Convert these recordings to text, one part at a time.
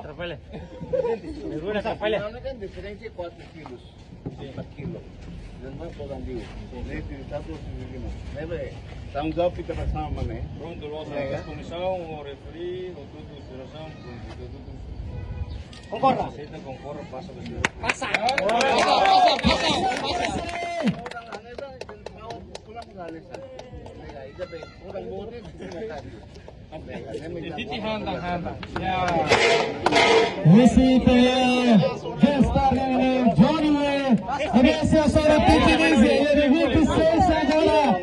Terpele. Kan diferensi 4 kilos, 4 kilo. Dan mana orang dia? Ini 175. Tanggung jawab kita bersama nih. Pronto, a comissão, o referi, o tudo, situação, tudo. Concorda? Aceita, concorda, passa do senhor. Passa. Receive gesta Johnny Way. Começa a sua pitinize. Ele 26 agora.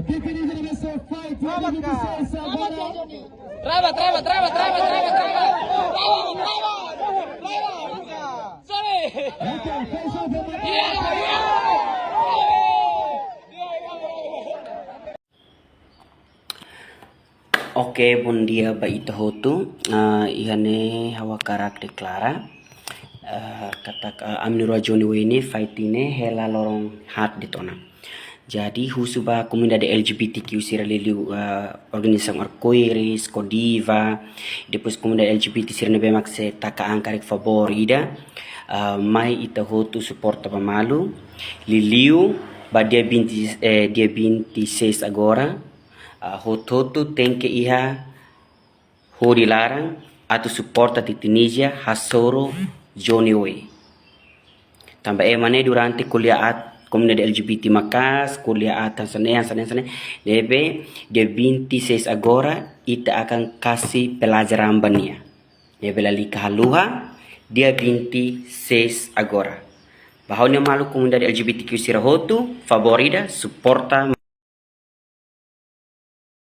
Pitinize começou a fight. 26 agora. Trava. Sorry. Oke, bom dia ba ito hotu. Ihane hawa karak deklara. Katak amnura Johnny Wayne fight ini hela lorong hat ditona. Jadi husuba komunidade LGBTQ sira liliu organisasi arcoiris, Codiva, depois komunidade LGBT sira nebe makse taka angkarek favorida. Mai ita hotu suporta pamalu. Liliu ba dia 26 agora. Hototo tem que iha hori larang atau suporta di Tunisia hasoro Johnny Way. Tambah emane durante kuliah komunidade LGBT Makas, kuliah Tanzania, debe dia 26 agora ita akan kasih pelajaran bania. Debe lali kahaluha dia 26 agora. Bahaunya malu komunidade LGBTQ sirahotu favorida suporta